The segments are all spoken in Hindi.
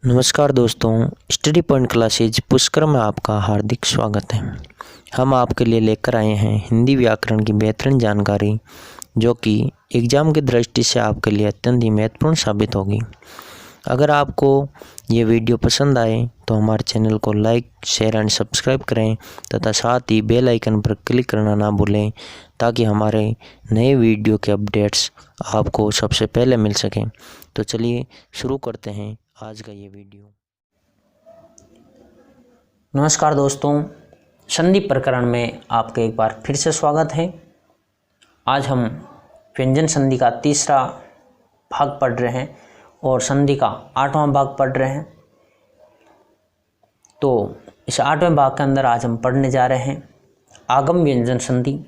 नमस्कार दोस्तों, स्टडी पॉइंट क्लासेज पुष्कर में आपका हार्दिक स्वागत है। हम आपके लिए लेकर आए हैं हिंदी व्याकरण की बेहतरीन जानकारी, जो कि एग्ज़ाम की दृष्टि से आपके लिए अत्यंत ही महत्वपूर्ण साबित होगी। अगर आपको ये वीडियो पसंद आए तो हमारे चैनल को लाइक, शेयर एंड सब्सक्राइब करें तथा साथ ही बेल आइकन पर क्लिक करना ना भूलें, ताकि हमारे नए वीडियो के अपडेट्स आपको सबसे पहले मिल सकें। तो चलिए शुरू करते हैं आज का ये वीडियो। नमस्कार दोस्तों, संधि प्रकरण में आपका एक बार फिर से स्वागत है। आज हम व्यंजन संधि का तीसरा भाग पढ़ रहे हैं और संधि का 8वां भाग पढ़ रहे हैं। तो इस 8वें भाग के अंदर आज हम पढ़ने जा रहे हैं आगम व्यंजन संधि।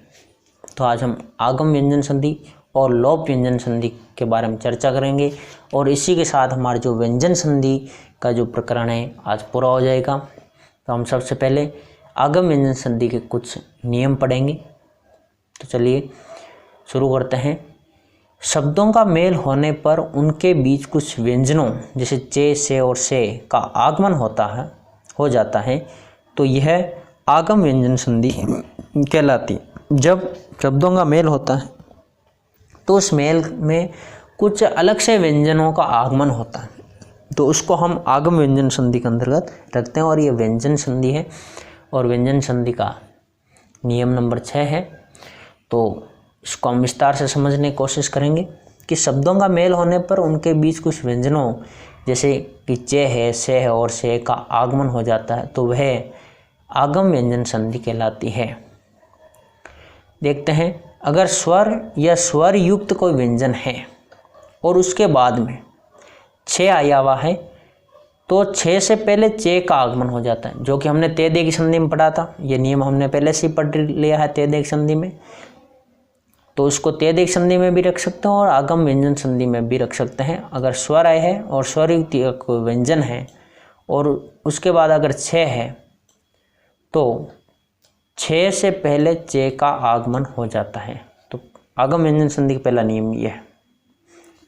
तो आज हम आगम व्यंजन संधि और लोप व्यंजन संधि के बारे में चर्चा करेंगे और इसी के साथ हमारे जो व्यंजन संधि का जो प्रकरण है आज पूरा हो जाएगा। तो हम सबसे पहले आगम व्यंजन संधि के कुछ नियम पढ़ेंगे। तो चलिए शुरू करते हैं। शब्दों का मेल होने पर उनके बीच कुछ व्यंजनों जैसे चे, से और से का आगमन हो जाता है, तो यह आगम व्यंजन संधि कहलाती है। जब शब्दों का मेल होता है तो उस मेल में कुछ अलग से व्यंजनों का आगमन होता है, तो उसको हम आगम व्यंजन संधि के अंतर्गत रखते हैं और ये व्यंजन संधि है। और व्यंजन संधि का नियम नंबर 6 है। तो इसको हम विस्तार से समझने की कोशिश करेंगे कि शब्दों का मेल होने पर उनके बीच कुछ व्यंजनों जैसे कि चे है, से है और से का आगमन हो जाता है, तो वह आगम व्यंजन संधि कहलाती है। देखते हैं, अगर स्वर या स्वर युक्त कोई व्यंजन है और उसके बाद में छे आया हुआ है, तो छे से पहले चे का आगमन हो जाता है, जो कि हमने ते दे की संधि में पढ़ा था। ये नियम हमने पहले से ही पढ़ लिया है ते दे की संधि में। तो उसको ते दे की संधि में भी रख सकते हैं और आगम व्यंजन संधि में भी रख सकते हैं। अगर स्वर आए है और स्वर युक्त कोई व्यंजन है और उसके बाद अगर छे है, तो छे से पहले चे का आगमन हो जाता है। तो आगम व्यंजन संधि का पहला नियम ये है,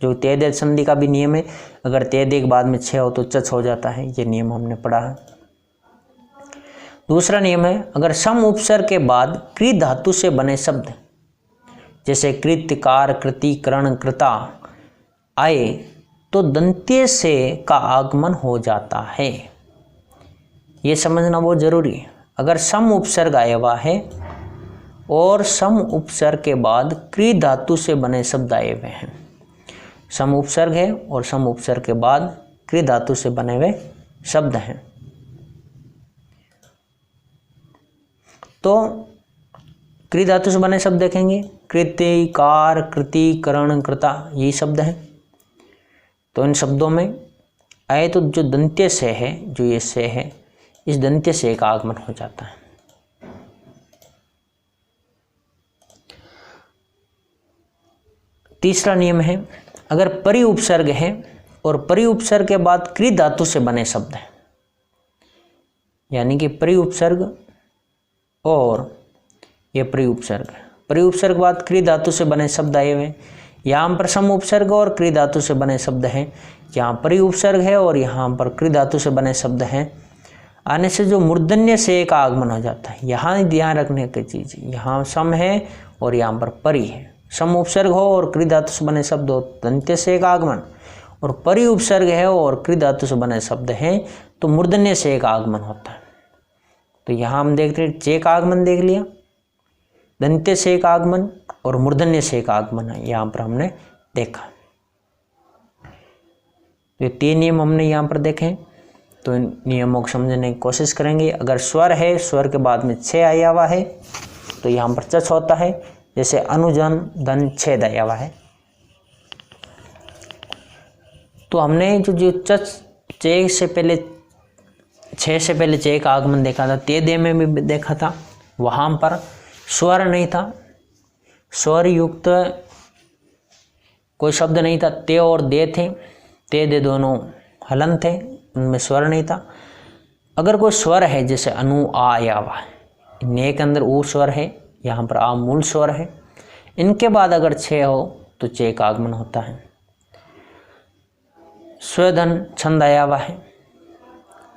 जो ते दे संधि का भी नियम है। अगर ते दे के बाद में छे हो तो चच हो जाता है, ये नियम हमने पढ़ा है। दूसरा नियम है, अगर सम उपसर्ग के बाद कृ धातु से बने शब्द जैसे कृत्य, कार, कृति, करण, कृता आए, तो दंत्य से का आगमन हो जाता है। ये समझना बहुत जरूरी है। अगर सम उपसर्ग आया हुआ है और सम उपसर्ग के बाद कृ धातु से बने शब्द आए हुए हैं, सम उपसर्ग है और सम उपसर्ग के बाद कृ धातु से बने हुए शब्द हैं, तो कृ धातु से बने शब्द देखेंगे कृत्य, कार, कृति, करण, कृता, यही शब्द हैं। तो इन शब्दों में आए तो जो दंत्य से है, जो ये से है, इस दंत्य से का आगमन हो जाता है। तीसरा नियम है, अगर परि उपसर्ग है और परि उपसर्ग के बाद कृ धातु से बने शब्द हैं, यानी कि परि उपसर्ग और ये परि उपसर्ग के बाद कृ धातु से बने शब्द आए हुए, यहाँ पर सम उपसर्ग और कृ धातु से बने शब्द हैं, यहाँ परि उपसर्ग है और यहाँ पर कृ धातु से बने शब्द हैं, आने से जो मूर्धन्य से का आगमन हो जाता है। यहाँ ध्यान रखने की चीज़, यहाँ सम है और यहाँ पर परि है। सम उपसर्ग हो और कृ धातु से बने शब्द हो, दंत्य से का आगमन, और परि उपसर्ग है और कृ धातु से बने शब्द हैं, तो मूर्धन्य से का आगमन होता है। तो यहाँ हम देख रहे चे का आगमन देख लिया, दंत्य से का आगमन और मूर्धन्य से का आगमन है, यहाँ पर हमने देखा। तो 3 नियम हमने यहाँ पर देखे। तो इन नियमों को समझने की कोशिश करेंगे। अगर स्वर है, स्वर के बाद में छे आया हुआ है, तो यहाँ पर चच होता है, जैसे अनुजन, धन, छेद आया हुआ है। तो हमने जो चच चे से पहले, छे से पहले चे का आगमन देखा था, ते दे में भी देखा था, वहाँ पर स्वर नहीं था, स्वर युक्त कोई शब्द नहीं था, ते और दे थे, ते दे दोनों हलन थे, उनमें स्वर नहीं था। अगर कोई स्वर है जैसे अनु, आ, या, वा, ने के अंदर ऊ स्वर है, यहाँ पर आ मूल स्वर है, इनके बाद अगर छे हो तो चे का आगमन होता है। स्वधन छंद आया हुआ है,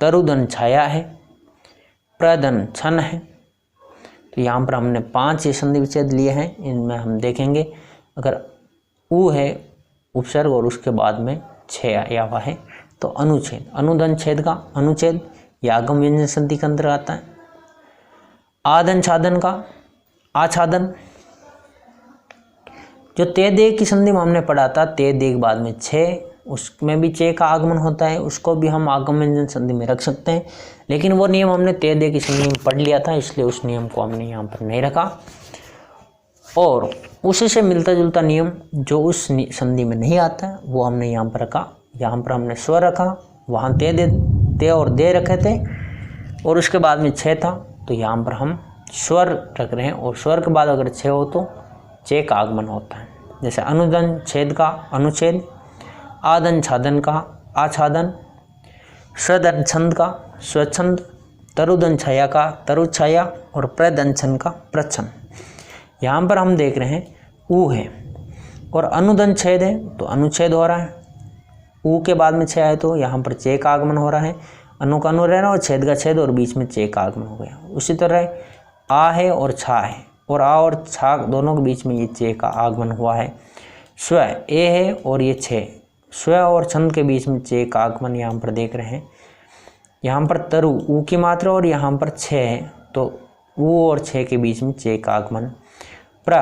तरुधन छाया है, प्रधन छन है। तो यहाँ पर हमने 5 ये संधि विच्छेद लिए हैं। इनमें हम देखेंगे अगर उ है उपसर्ग और उसके बाद में छे आया हुआ है तो अनुच्छेद, अनुधन छेद का अनुच्छेद ये आगम व्यंजन संधि के अंदर आता है। आदन छादन का आच्छादन, जो ते दे की संधि में हमने पढ़ा था ते दे के बाद में छे, उसमें भी चे का आगमन होता है, उसको भी हम आगम व्यंजन संधि में रख सकते हैं। लेकिन वो नियम हमने ते दे की संधि में पढ़ लिया था, इसलिए उस नियम को हमने यहाँ पर नहीं रखा। और उसी से मिलता जुलता नियम जो उस संधि में नहीं आता है वो हमने यहाँ पर रखा। यहाँ पर हमने स्वर रखा, वहाँ ते और दे रखे थे और उसके बाद में छे था, तो यहाँ पर हम स्वर रख रहे हैं और स्वर के बाद अगर छे हो तो चे का आगमन होता है। जैसे अनुदन छेद का अनुच्छेद, आदन छादन का आच्छादन, स्वदन छंद का स्वच्छंद, तरुदन छाया का तरुच्छाया और प्रदंछन का प्रच्छन। यहाँ पर हम देख रहे हैं ऊ है और अनुदन छेद है तो अनुच्छेद हो रहा है, ऊ के बाद में छे आए तो यहाँ पर चे का आगमन हो रहा है, अनु का अनु रहना और छेद का छेद और बीच में चे का आगमन हो गया। उसी तरह आ है और छा है और आ और छा दोनों के बीच में ये चे का आगमन हुआ है। स्व ए है और ये छे, स्व और छंद के बीच में चे का आगमन यहाँ पर देख रहे हैं। यहाँ पर तरु ऊ की मात्रा और यहाँ पर छे है तो ऊ और छे के बीच में चे का आगमन। प्र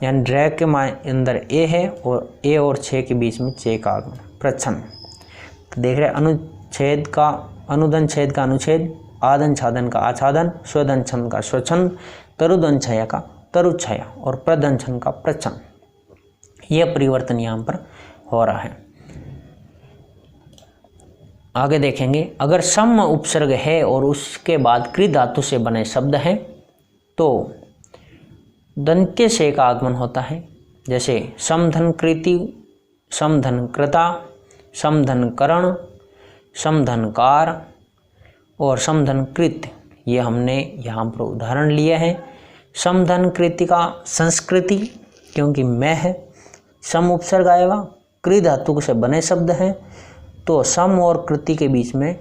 यानी ड्रै के अंदर ए है और ए और छे के बीच में चे का आगमन प्रच्छन। तो देख रहे हैं अनुच्छेद का अनुदन छेद का अनुच्छेद, आदन छादन का आच्छादन, स्वदन छंद का स्वच्छंद, तरुदन छाया का तरुच्छाया और प्रदंछन का प्रच्छन। यह परिवर्तन यहाँ पर हो रहा है। आगे देखेंगे अगर सम उपसर्ग है और उसके बाद कृ धातु से बने शब्द हैं तो दंत्य से का आगमन होता है। जैसे समधन कृति, समधन कृता, समधन करण, समधन कार और समधन कृत। ये हमने यहाँ पर उदाहरण लिए हैं। समधन कृति का संस्कृति क्योंकि मैं है, सम उपसर्ग आएगा, कृ धातु से बने शब्द हैं तो सम और कृति के बीच में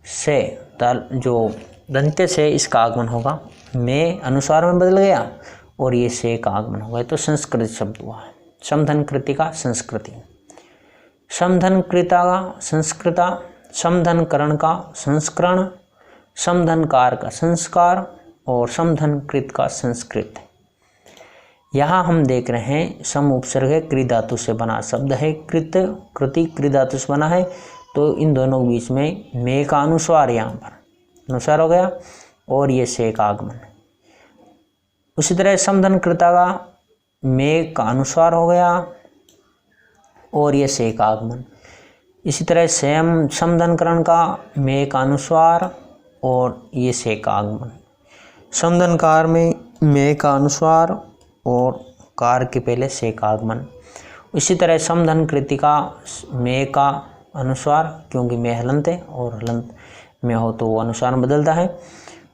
से जो दंत्य से इसका आगमन होगा। मैं अनुसार में बदल गया और ये से का आगमन होगा तो संस्कृत शब्द हुआ है। समधन कृति का संस्कृति, समधन कृता का संस्कृता, समधन करण का संस्करण, समधन कार का संस्कार और समधन कृत का संस्कृत। यहाँ हम देख रहे हैं सम उपसर्ग है, कृ धातु से बना शब्द है, कृत कृति कृ धातु से बना है तो इन दोनों के बीच में मे का अनुस्वार यहाँ पर अनुस्वार हो गया और ये से का आगमन। उसी तरह समधन कृता का मे का अनुस्वार हो गया और ये से का आगमन। इसी तरह समधन करण का मे का अनुस्वार और ये से का आगमन। समधन कार में मे का अनुस्वार और कार के पहले से का आगमन। इसी तरह समधन कृति का मे का अनुस्वार क्योंकि मे हलंत है और हलंत में हो तो वो अनुस्वार बदलता है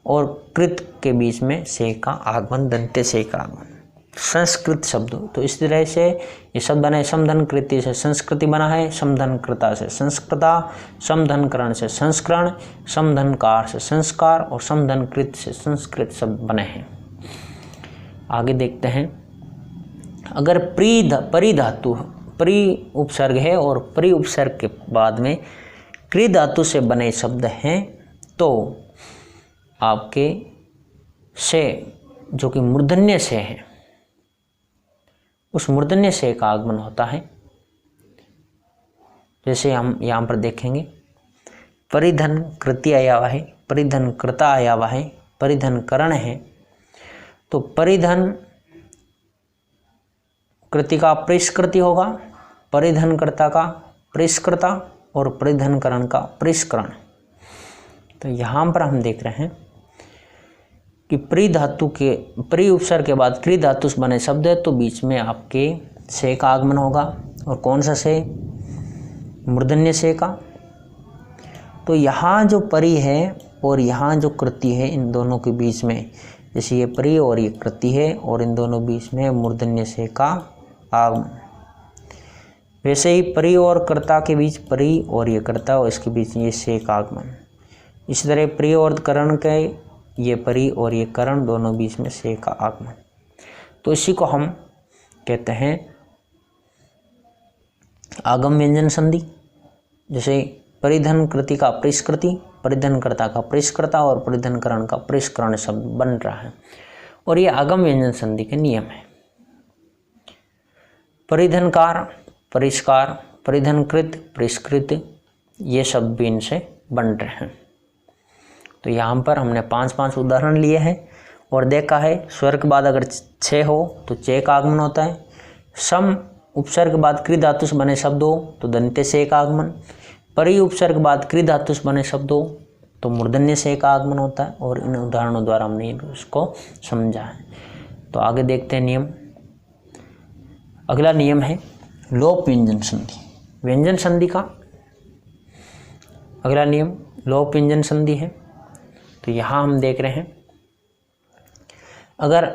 और कृत के बीच में से का आगमन, दंत्य से का आगमन। संस्कृत शब्द तो इस तरह से ये शब्द बने। समधन कृति से संस्कृति बना है, समधन कृता से संस्कृता, समधन करण से संस्करण, समधन कार से संस्कार और समधन कृत से संस्कृत शब्द बने हैं। आगे देखते हैं अगर परि धातु परि उपसर्ग है और परि उपसर्ग के बाद में कृ धातु से बने शब्द हैं तो आपके से जो कि मूर्धन्य से है उस मूर्धन्य से का आगमन होता है। जैसे हम यहाँ पर देखेंगे परिधन कृति आया हुआ है, परिधन कृता आया हुआ है, परिधन करण है तो परिधन कृति का परिष्कृति होगा, परिधन कर्ता का परिष्कृता और परिधन करण का परिष्करण। तो यहाँ पर हम देख रहे हैं कि प्री धातु के प्री उपसर्ग के बाद कृ धातु से बने शब्द है तो बीच में आपके से का आगमन होगा। और कौन सा से? मूर्धन्य से का। तो यहाँ जो परि है और यहाँ जो कृति है इन दोनों के बीच में, जैसे ये परि और ये कृति है और इन दोनों बीच में मूर्धन्य से का आगमन। वैसे ही परि और कर्ता के बीच परि और ये कर्ता और इसके बीच ये से का आगमन। इसी तरह प्रिय और करण के ये परी और ये करण दोनों बीच में से का आगमन, तो इसी को हम कहते हैं आगम व्यंजन संधि। जैसे परिधन कृति का परिष्कृति, परिधनकर्ता का परिष्कृता और परिधनकरण का परिष्करण शब्द बन रहा है, और ये आगम व्यंजन संधि के नियम है। परिधनकार, परिष्कार, परिधनकृत, परिष्कृत, ये शब्द भी इनसे बन रहे हैं। तो यहाँ पर हमने 5-5 उदाहरण लिए हैं और देखा है स्वर के बाद अगर छे हो तो चे का आगमन होता है, सम उपसर्ग के बाद कृ धातु से बने शब्द हो तो दंत्य से का आगमन, परि उपसर्ग के बाद कृ धातु से बने शब्द हो तो मूर्धन्य से का आगमन होता है, और इन उदाहरणों द्वारा हमने इसको समझा है। तो आगे देखते हैं नियम। अगला नियम है लोप व्यंजन संधि। व्यंजन संधि का अगला नियम लोप व्यंजन संधि है। तो यहाँ हम देख रहे हैं अगर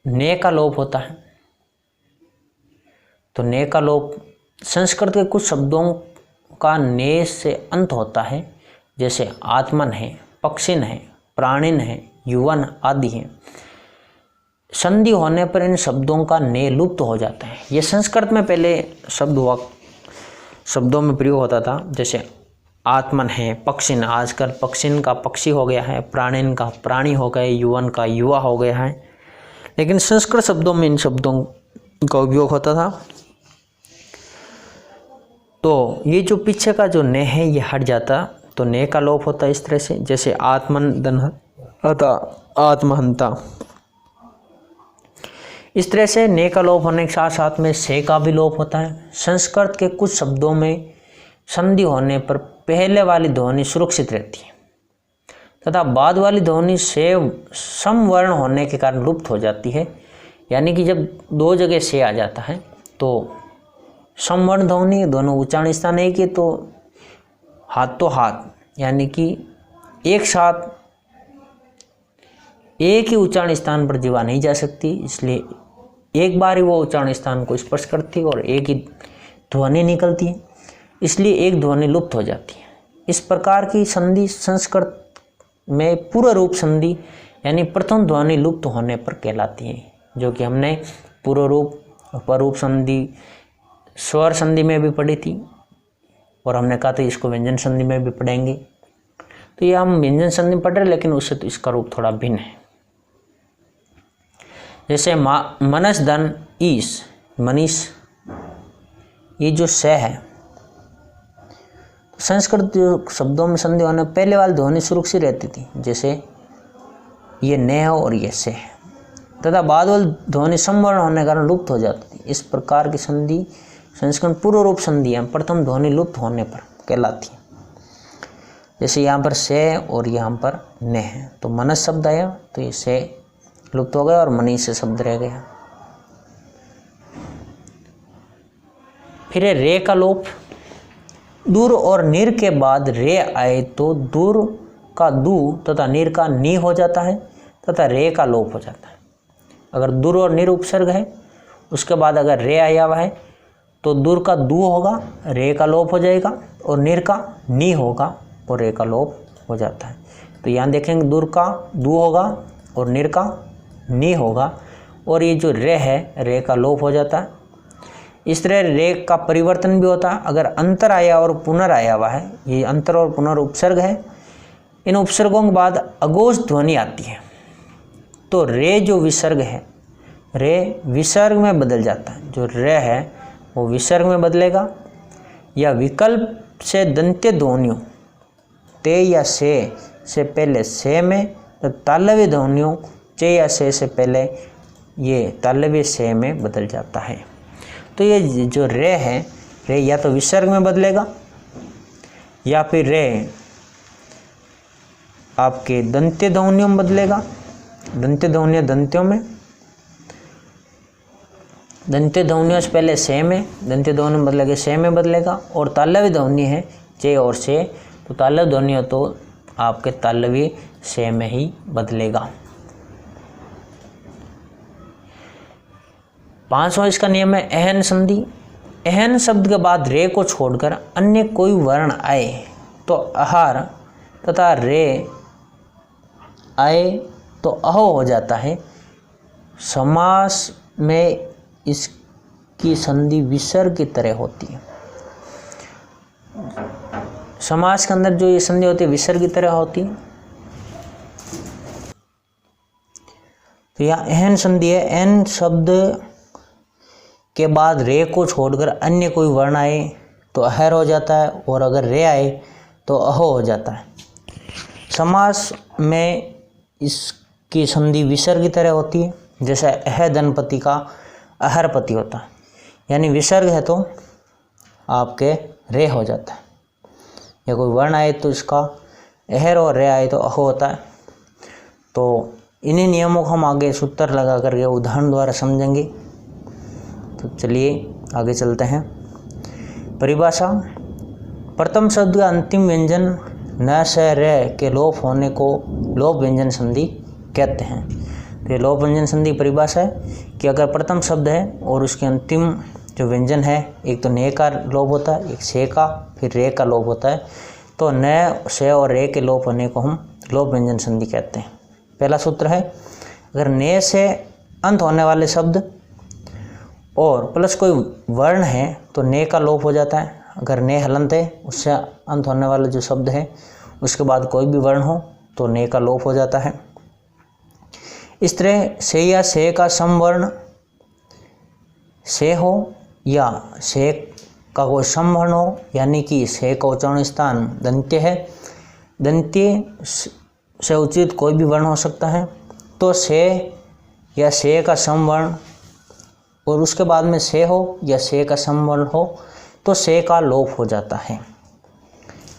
ने का लोप होता है तो ने का लोप संस्कृत के कुछ शब्दों का ने से अंत होता है, जैसे आत्मन है, पक्षिन है, प्राणिन है, युवन आदि है। संधि होने पर इन शब्दों का ने लुप्त हो जाता है। ये संस्कृत में पहले शब्दों में प्रयोग होता था, जैसे आत्मन है, पक्षिन, आजकल पक्षिन का पक्षी हो गया है, प्राणिन का प्राणी हो गए, युवन का युवा हो गया है। लेकिन संस्कृत शब्दों में इन शब्दों का उपयोग होता था। तो ये जो पीछे का जो ने है ये हट जाता, तो ने का लोप होता है इस तरह से, जैसे आत्मन दनहता, आत्महंता। इस तरह से ने का लोप होने के साथ साथ में से का भी लोप होता है। संस्कृत के कुछ शब्दों में संधि होने पर पहले वाली ध्वनि सुरक्षित रहती है तथा बाद वाली ध्वनि से समवर्ण होने के कारण लुप्त हो जाती है। यानी कि जब दो जगह से आ जाता है तो समवर्ण ध्वनि, दोनों उच्चारण स्थान एक ही, तो हाथों हाथ, यानी कि एक साथ एक ही उच्चारण स्थान पर जीवा नहीं जा सकती, इसलिए एक बार ही वो उच्चारण स्थान को स्पर्श करती है और एक ही ध्वनि निकलती है, इसलिए एक ध्वनि लुप्त हो जाती है। इस प्रकार की संधि संस्कृत में पूर्ण रूप संधि यानी प्रथम ध्वनि लुप्त होने पर कहलाती है, जो कि हमने पूर्ण रूप, उपरूप संधि, स्वर संधि में भी पढ़ी थी, और हमने कहा था इसको व्यंजन संधि में भी पढ़ेंगे। तो ये हम व्यंजन संधि में पढ़ रहे, लेकिन उससे तो इसका रूप थोड़ा भिन्न है। जैसे मनस धन ईस, मनीष, ये जो स है, संस्कृत शब्दों में संधि होने पहले वाली ध्वनि सुरक्षित रहती थी, जैसे ये ने है और ये से है, तथा बाद वाली ध्वनि समवर्ण होने के कारण लुप्त हो जाती थी। इस प्रकार की संधि संस्कृत पूर्व रूप संधि है, प्रथम ध्वनि लुप्त होने पर कहलाती है। जैसे यहाँ पर से और यहाँ पर ने है, तो मनस शब्द आया तो ये से लुप्त हो गया और मनीष से शब्द रह गया। फिर है रे का लोप। दूर और निर के बाद रे आए तो दूर का दू तथा निर का नी हो जाता है तथा रे का लोप हो जाता है। अगर दूर और निर उपसर्ग है, उसके बाद अगर रे आया हुआ है तो दूर का दू होगा, रे का लोप हो जाएगा, और निर का नी होगा और रे का लोप हो जाता है। तो यहाँ देखेंगे दूर का दू होगा और निर का नी होगा, और ये जो रे है रे का लोप हो जाता है। इस तरह रे का परिवर्तन भी होता है। अगर अंतर आया और पुनर आया हुआ है, ये अंतर और पुनर उपसर्ग है, इन उपसर्गों के बाद अघोष ध्वनि आती है तो रे जो विसर्ग है, रे विसर्ग में बदल जाता है। जो रे है वो विसर्ग में बदलेगा, या विकल्प से दंत्य ध्वनियों ते या से पहले से में, तो तालव्य ध्वनियों चे या से पहले ये तालव्य से में बदल जाता है। तो ये जो रे है, रे या तो विसर्ग में बदलेगा या फिर रे आपके दंत्य ध्वनियों में बदलेगा। दंत्य ध्वनियों दंत्यों में, दंत्य ध्वनियों से पहले से में, दंत्य ध्वनि में बदलेगा से में बदलेगा। और तालव्य ध्वनि है चे और से, तो तालव्य ध्वनियों तो आपके तालव्य से में ही बदलेगा। 5वां इसका नियम है एहन संधि। एहन शब्द के बाद रे को छोड़कर अन्य कोई वर्ण आए तो आहार तथा रे आए तो अहो हो जाता है। समास में इसकी संधि विसर्ग की तरह होती है। समास के अंदर जो ये संधि होती है विसर्ग की तरह होती है। तो यहाँ एहन संधि है, एन शब्द के बाद रे को छोड़कर अन्य कोई वर्ण आए तो अहर हो जाता है, और अगर रे आए तो अहो हो जाता है। समास में इसकी संधि विसर्ग की तरह होती है, जैसे अह धनपति का अहरपति होता है, यानी विसर्ग है तो आपके रे हो जाता है, या कोई वर्ण आए तो इसका अहर और रे आए तो अहो होता है। तो इन्हीं नियमों को हम आगे सूत्र लगा करके उदाहरण द्वारा समझेंगे। तो चलिए आगे चलते हैं। परिभाषा। प्रथम शब्द का अंतिम व्यंजन न से रे के लोप होने को लोप व्यंजन संधि कहते हैं। तो ये लोप व्यंजन संधि परिभाषा है कि अगर प्रथम शब्द है और उसके अंतिम जो व्यंजन है, एक तो ने का लोप होता है, एक से का, फिर रे का लोप होता है, तो न से और रे के लोप होने को हम लोप व्यंजन संधि कहते हैं। पहला सूत्र है, अगर ने से अंत होने वाले शब्द और प्लस कोई वर्ण है तो ने का लोप हो जाता है। अगर ने हलंत है, उससे अंत होने वाले जो शब्द है उसके बाद कोई भी वर्ण हो तो ने का लोप हो जाता है। इस तरह से या से का समवर्ण से हो या से का कोई समवर्ण हो, यानी कि से का उच्चारण स्थान दंत्य है, दंत्य से उचित कोई भी वर्ण हो सकता है, तो से या से का समवर्ण और उसके बाद में से हो या से का समवर्ण हो तो से का लोप हो जाता है।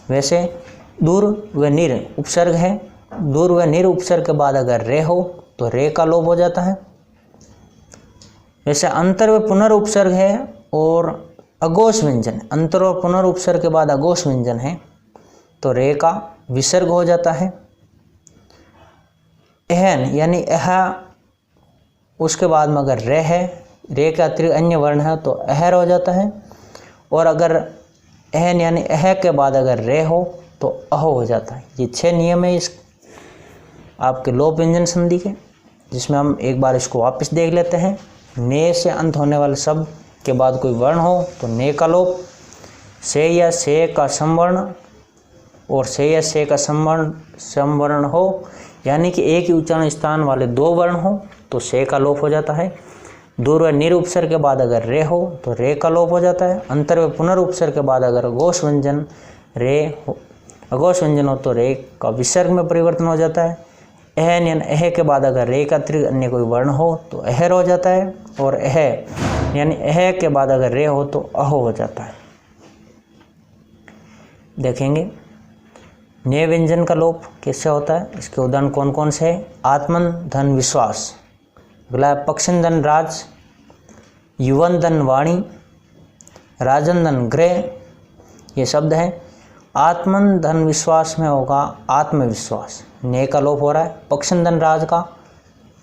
वैसे दूर व निर उपसर्ग है, दूर व निर उपसर्ग के बाद अगर रे हो तो रे का लोप हो जाता है। वैसे अंतर व पुनरुपसर्ग है और अघोष व्यंजन, अंतर और पुनरुपसर्ग के बाद अघोष व्यंजन है तो रे का विसर्ग हो जाता है। एहन यानी अह, उसके बाद में अगर रे है, रे के अतिरिक्त अन्य वर्ण है तो अहर हो जाता है, और अगर एहन यानी अह के बाद अगर रे हो तो अहो हो जाता है। ये 6 नियम है इस आपके लोप व्यंजन संधि के, जिसमें हम एक बार इसको वापस देख लेते हैं। ने से अंत होने वाले शब्द के बाद कोई वर्ण हो तो ने का लोप, से या से का समवर्ण और से या से का समवर्ण हो, यानी कि एक ही उच्चारण स्थान वाले 2 वर्ण हो तो से का लोप हो जाता है। दूर व निर उपसर्ग के बाद अगर रे हो तो रे का लोप हो जाता है। अंतर व पुनरुपसर्ग के बाद अगर अघोष व्यंजन हो तो रे का विसर्ग में परिवर्तन हो जाता है। एहन यानी अह के बाद अगर रे का अतिरिक्त अन्य कोई वर्ण हो तो अहर हो जाता है, और अह यानी अह के बाद अगर रे हो तो अहो हो जाता है। देखेंगे ने व्यंजन का लोप कैसे होता है, इसके उदाहरण कौन कौन से है। आत्मन धन विश्वास, अगला है पक्षन धन राज, युवन धन वाणी, राजन धन गृह, ये शब्द है। आत्मन धन विश्वास में होगा आत्मविश्वास, ने का लोप हो रहा है। पक्षन धन राज का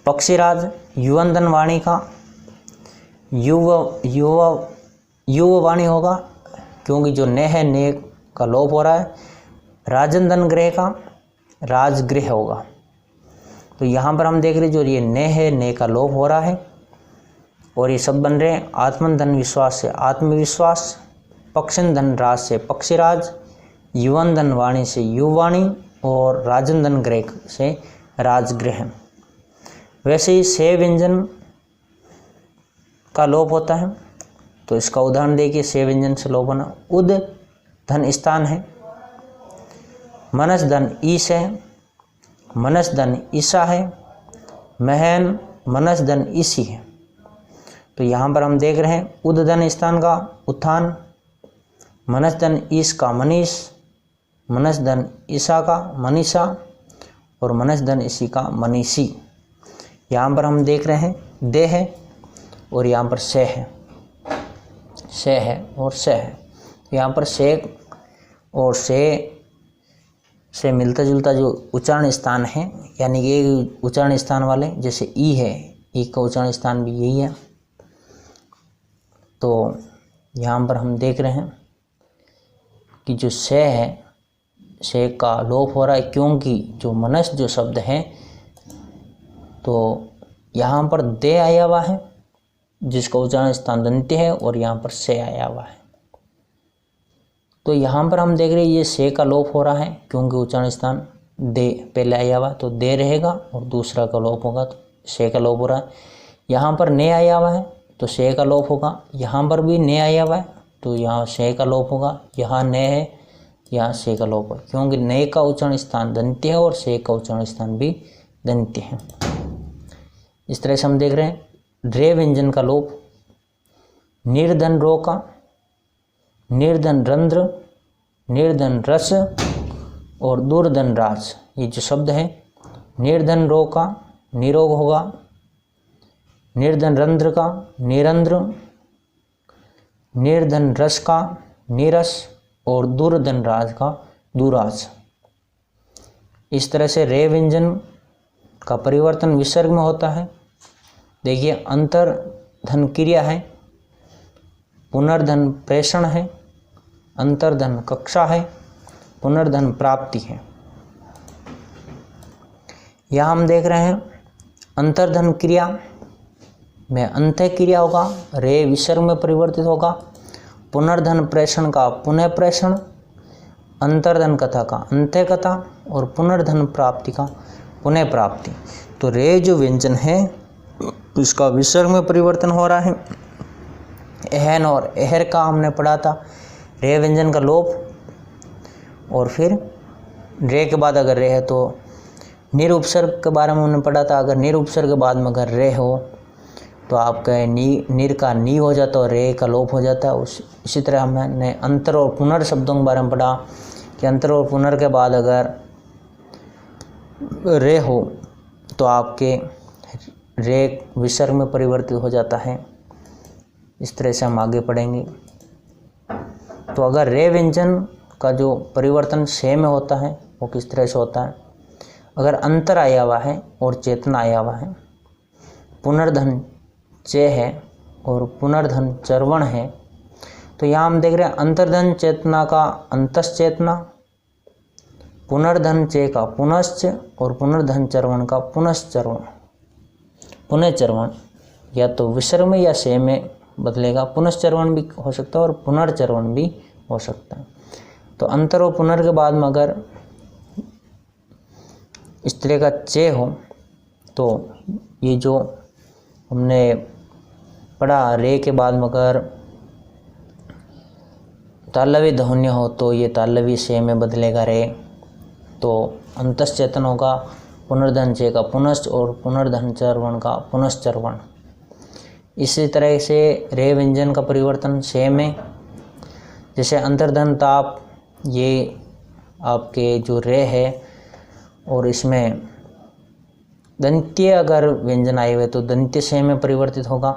पक्षीराज, युवन धन वाणी का युव वाणी होगा, क्योंकि जो ने है ने का लोप हो रहा है। राजन धन गृह का राजगृह होगा। तो यहाँ पर हम देख रहे जो ये ने है, ने का लोप हो रहा है, और ये सब बन रहे हैं आत्मन धन विश्वास से आत्मविश्वास, पक्षन धन राज से पक्षीराज, युवन धन वाणी से युवाणी, और राजन धन गृह से राजगृह। वैसे ही से व्यंजन का लोप होता है, तो इसका उदाहरण देखिए। से व्यंजन से लोप होना, उद धन स्थान है, मनस धन ईश है, मनस धन ईसा है, महन मनस धन ईसी है। तो यहाँ पर हम देख रहे हैं उद धन स्थान का उत्थान, मनस धन ईश का मनीष, मनस धन ईसा का मनीषा, और मनस धन इसी का मनीषी। यहाँ पर हम देख रहे हैं दे है और यहाँ पर से है, से है और से है। यहाँ पर से और से मिलता जुलता जो उच्चारण स्थान है, यानी ये उच्चारण स्थान वाले, जैसे ई है, ई का उच्चारण स्थान भी यही है। तो यहाँ पर हम देख रहे हैं कि जो से है, से का लोप हो रहा है, क्योंकि जो मनस जो शब्द है तो यहाँ पर दे आया हुआ है जिसका उच्चारण स्थान दंत्य है और यहाँ पर से आया हुआ है। तो यहाँ पर हम देख रहे हैं ये से का लोप हो रहा है क्योंकि उच्चारण स्थान दे पहले आया हुआ तो दे रहेगा और दूसरा का लोप होगा तो से का लोप हो रहा है। यहाँ पर ने आया हुआ है तो से का लोप होगा, यहाँ पर भी ने आया हुआ है तो यहाँ से का लोप होगा, यहाँ ने है यहाँ से का लोप है क्योंकि ने का उच्चारण स्थान दंत्य है और से का उच्चारण स्थान भी दंत्य है। इस तरह से हम देख रहे हैं रे व्यंजन का लोप निर्धन रो का, निर्धन रंध्र, निर्धन रस और दुर्धन राज, ये जो शब्द है निर्धन रो का निरोग होगा, निर्धन रंध्र का निरंध्र, निर्धन रस का निरस और दुर्धन राज का दुराज। इस तरह से रे व्यंजन का परिवर्तन विसर्ग में होता है। देखिए अंतर धन क्रिया है, पुनर्धन प्रेषण है, अंतर्धन कक्षा है, पुनर्धन प्राप्ति है। यहाँ हम देख रहे हैं अंतर्धन क्रिया में अंत्य क्रिया होगा, रे विसर्ग में परिवर्तित होगा, पुनर्धन प्रेषण का पुनः प्रेषण, अंतर्धन कथा का अंत्य कथा और पुनर्धन प्राप्ति का पुनः प्राप्ति। तो रे जो व्यंजन है उसका विसर्ग में परिवर्तन हो रहा है। एहन और एहर का हमने पढ़ा था, रे व्यंजन का लोप और फिर रे के बाद अगर रे है तो निरुपसर्ग के बारे में हमने पढ़ा था। अगर निरुपसर्ग के बाद में अगर रे हो तो आपका निर का नी हो जाता है और रे का लोप हो जाता है। इसी तरह हमने अंतर और पुनर शब्दों के बारे में पढ़ा कि अंतर और पुनर के बाद अगर रे हो तो आपके रे विसर्ग में परिवर्तित हो जाता है। इस तरह से हम आगे पढ़ेंगे। तो अगर रे व्यंजन का जो परिवर्तन से में होता है वो किस तरह से होता है, अगर अंतर आया हुआ है और चेतना आया हुआ है, पुनर्धन चे है और पुनर्धन चर्वण है, तो यहाँ हम देख रहे हैं अंतर्धन चेतना का अंतस चेतना, पुनर्धन चे का पुनश्च और पुनर्धन चर्वण का पुनश्चर्वण। पुनर्चर्वण या तो विसर्ग में या से में बदलेगा, पुनश्चर्वण भी हो सकता है और पुनर्चर्वण भी हो सकता है। तो अंतर और पुनर के बाद में अगर इस तरह का चे हो तो ये जो हमने पढ़ा रे के बाद में अगर तालवी ध्वनि हो तो ये तालवी से में बदलेगा रे, तो अंतस चेतन होगा, पुनर्धन चे का पुनश्च और पुनर्धन चर्वण का पुनश्चर्वण। इसी तरह से रे व्यंजन का परिवर्तन से में, जैसे अंतर्धन ताप ये आपके जो रे है और इसमें दंत्य अगर व्यंजन आए हुए तो दंत्य से में परिवर्तित होगा।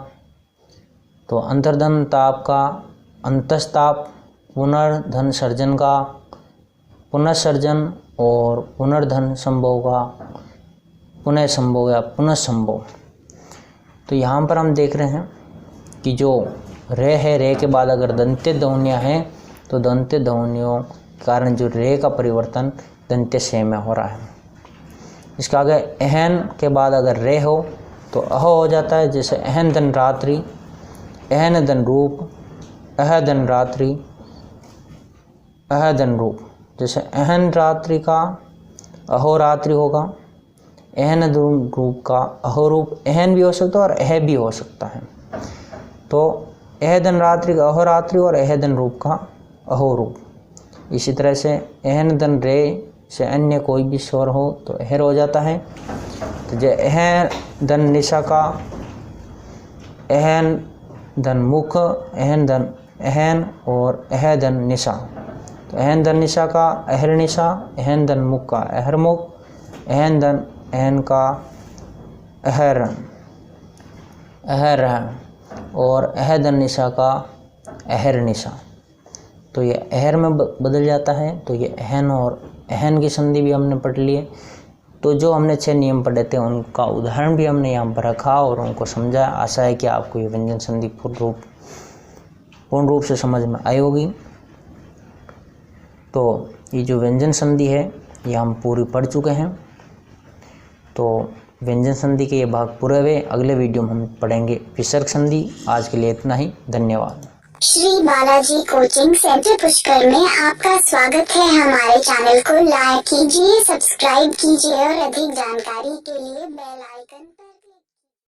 तो अंतर्धन ताप का अंतस्ताप, पुनर्धन सर्जन का पुनर्सर्जन और पुनर्धन संभोग का पुनः संभोग या पुनः संभोग। तो यहाँ पर हम देख रहे हैं कि जो रे है, रे के बाद अगर दंत्य ध्वनियाँ हैं तो दंत्य ध्वनियों के कारण जो रे का परिवर्तन दंत्य से में हो रहा है। इसका आगे एहन के बाद अगर रे हो तो अह हो जाता है, जैसे एहन धन रात्रि, एहन धन रूप, अह धन रात्रि, अह धन रूप। जैसे एहन रात्रि का अहोरात्रि होगा, एहन रूप का अहोरूप, एहन भी हो सकता है और अह भी हो सकता है। तो एह धन रात्रि का अहोरात्रि और एह धन रूप का अहोरूप। इसी तरह से एहन धन रे से अन्य कोई भी स्वर हो तो एहर हो जाता है। तो जो एहन धन निशा का एहन धन मुख, एहन धन एहन और एह धन निशा। तो एहन धन निशा का अहर निशा, एहन धन मुख का अहर मुख, एहन धन एहन का अहर अहर और अह धन निशा का अहर निशा। तो ये अहर में बदल जाता है। तो ये एहन और एहन की संधि भी हमने पढ़ ली है। तो जो हमने 6 नियम पढ़े थे उनका उदाहरण भी हमने यहाँ पर रखा और उनको समझा। आशा है कि आपको ये व्यंजन संधि पूर्ण रूप से समझ में आई होगी। तो ये जो व्यंजन संधि है ये हम पूरी पढ़ चुके हैं। तो व्यंजन संधि के ये भाग पूरे हुए। अगले वीडियो में हम पढ़ेंगे विसर्ग संधि। आज के लिए इतना ही, धन्यवाद। श्री बालाजी कोचिंग सेंटर पुष्कर में आपका स्वागत है। हमारे चैनल को लाइक कीजिए, सब्सक्राइब कीजिए और अधिक जानकारी के लिए बेल आइकन